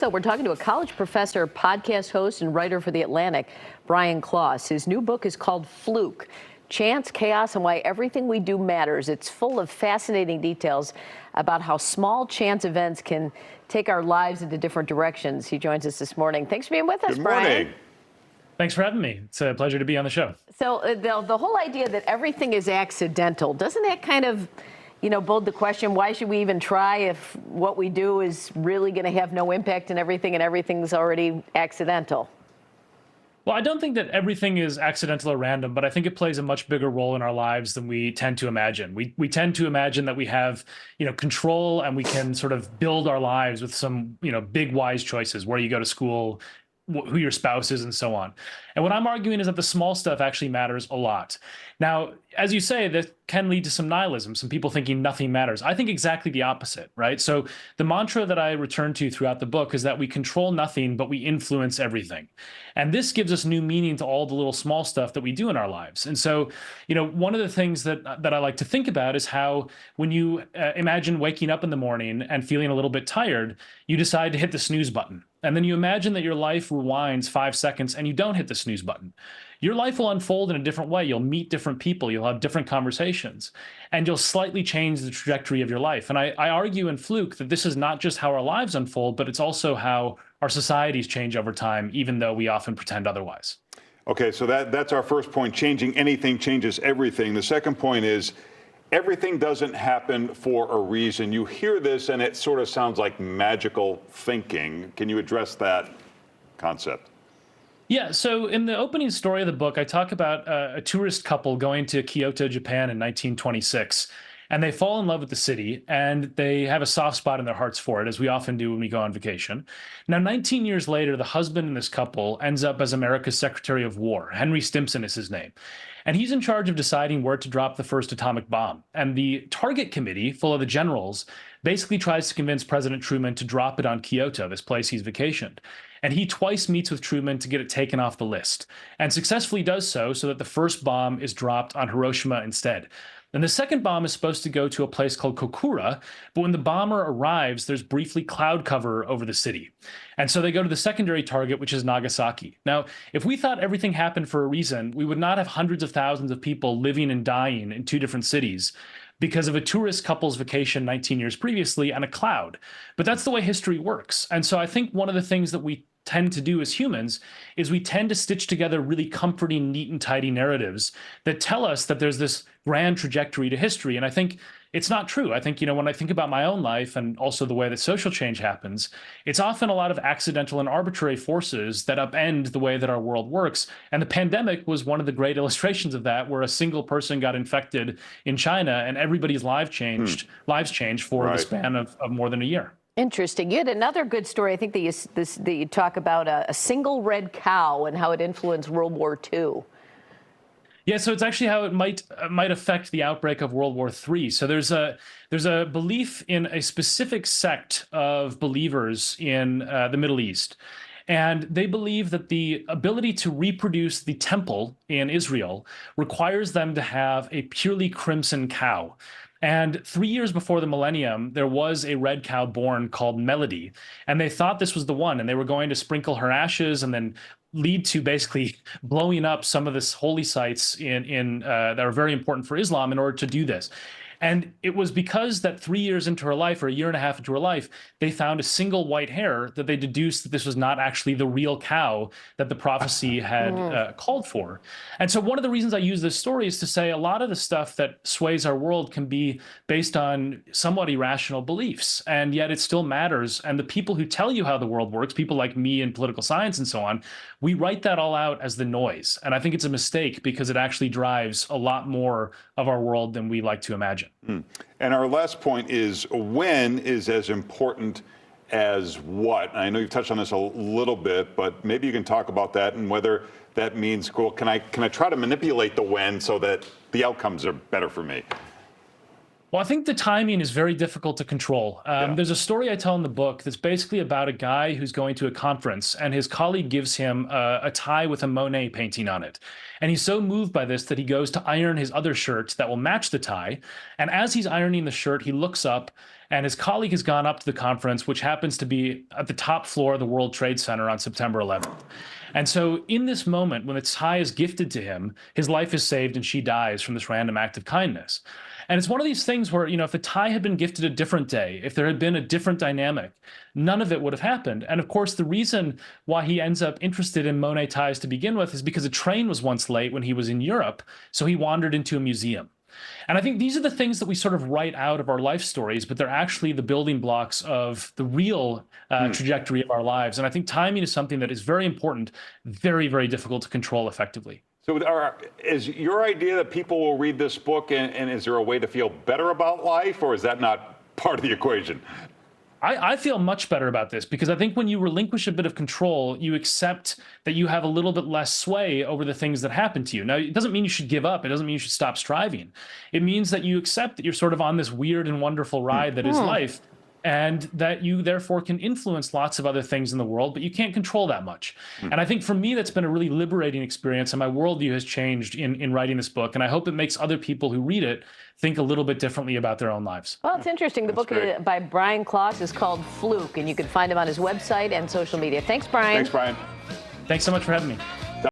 So we're talking to a college professor, podcast host, and writer for The Atlantic, Brian Klaas. His new book is called Fluke: Chance, Chaos, and Why Everything We Do Matters. It's full of fascinating details about how small chance events can take our lives into different directions. He joins us this morning. Thanks for being with us, Brian. Good morning. Thanks for having me. It's a pleasure to be on the show. So the whole idea that everything is accidental, doesn't that kind of bode the question, why should we even try if what we do is really going to have no impact in everything and everything's already accidental? Well, I don't think that everything is accidental or random, but I think it plays a much bigger role in our lives than we tend to imagine. We tend to imagine that we have, control, and we can sort of build our lives with some, big wise choices, where you go to school, who your spouse is, and so on. And what I'm arguing is that the small stuff actually matters a lot. Now, as you say, that can lead to some nihilism, some people thinking nothing matters. I think exactly the opposite, right? So the mantra that I return to throughout the book is that we control nothing, but we influence everything. And this gives us new meaning to all the little small stuff that we do in our lives. And so, one of the things that I like to think about is how when you imagine waking up in the morning and feeling a little bit tired, you decide to hit the snooze button. And then you imagine that your life rewinds 5 seconds and you don't hit the snooze button. Your life will unfold in a different way. You'll meet different people. You'll have different conversations, and you'll slightly change the trajectory of your life. And I argue in Fluke that this is not just how our lives unfold, but it's also how our societies change over time, even though we often pretend otherwise. Okay, so that's our first point. Changing anything changes everything. The second point is everything doesn't happen for a reason. You hear this and it sort of sounds like magical thinking. Can you address that concept? Yeah, so in the opening story of the book, I talk about a tourist couple going to Kyoto, Japan in 1926. And they fall in love with the city, and they have a soft spot in their hearts for it, as we often do when we go on vacation. Now, 19 years later, the husband in this couple ends up as America's Secretary of War. Henry Stimson is his name. And he's in charge of deciding where to drop the first atomic bomb. And the target committee, full of the generals, basically tries to convince President Truman to drop it on Kyoto, this place he's vacationed. And he twice meets with Truman to get it taken off the list, and successfully does so that the first bomb is dropped on Hiroshima instead. And the second bomb is supposed to go to a place called Kokura, but when the bomber arrives, there's briefly cloud cover over the city. And so they go to the secondary target, which is Nagasaki. Now, if we thought everything happened for a reason, we would not have hundreds of thousands of people living and dying in 2 different cities because of a tourist couple's vacation 19 years previously and a cloud. But that's the way history works. And so I think one of the things that we tend to do as humans is we tend to stitch together really comforting, neat and tidy narratives that tell us that there's this grand trajectory to history. And I think it's not true. I think, when I think about my own life and also the way that social change happens, it's often a lot of accidental and arbitrary forces that upend the way that our world works. And the pandemic was one of the great illustrations of that, where a single person got infected in China and everybody's lives changed for the span of more than a year. Interesting. You had another good story, I think, that you talk about a single red cow and how it influenced World War II. Yeah, so it's actually how it might affect the outbreak of World War III. So there's a belief in a specific sect of believers in the Middle East. And they believe that the ability to reproduce the temple in Israel requires them to have a purely crimson cow. And 3 years before the millennium, there was a red cow born called Melody, and they thought this was the one, and they were going to sprinkle her ashes and then lead to basically blowing up some of this holy sites that are very important for Islam in order to do this. And it was because that 3 years into her life, or a year and a half into her life, they found a single white hair that they deduced that this was not actually the real cow that the prophecy had called for. And so one of the reasons I use this story is to say a lot of the stuff that sways our world can be based on somewhat irrational beliefs, and yet it still matters. And the people who tell you how the world works, people like me in political science and so on, we write that all out as the noise. And I think it's a mistake because it actually drives a lot more of our world than we like to imagine. And our last point is when is as important as what? I know you've touched on this a little bit, but maybe you can talk about that and whether that means, well, can I try to manipulate the when so that the outcomes are better for me? Well, I think the timing is very difficult to control. There's a story I tell in the book that's basically about a guy who's going to a conference, and his colleague gives him a tie with a Monet painting on it. And he's so moved by this that he goes to iron his other shirt that will match the tie. And as he's ironing the shirt, he looks up, and his colleague has gone up to the conference, which happens to be at the top floor of the World Trade Center on September 11th. And so in this moment, when the tie is gifted to him, his life is saved and she dies from this random act of kindness. And it's one of these things where, if the tie had been gifted a different day, if there had been a different dynamic, none of it would have happened. And of course, the reason why he ends up interested in Monet ties to begin with is because a train was once late when he was in Europe. So he wandered into a museum. And I think these are the things that we sort of write out of our life stories, but they're actually the building blocks of the real trajectory of our lives. And I think timing is something that is very important, very, very difficult to control effectively. So is your idea that people will read this book and is there a way to feel better about life, or is that not part of the equation? I feel much better about this because I think when you relinquish a bit of control, you accept that you have a little bit less sway over the things that happen to you. Now, it doesn't mean you should give up. It doesn't mean you should stop striving. It means that you accept that you're sort of on this weird and wonderful ride that is life, and that you therefore can influence lots of other things in the world, but you can't control that much. And I think for me, that's been a really liberating experience, and my worldview has changed in writing this book. And I hope it makes other people who read it think a little bit differently about their own lives. Well, it's interesting. The book by Brian Klaas is called Fluke, and you can find him on his website and social media. Thanks, Brian. Thanks, Brian. Thanks so much for having me.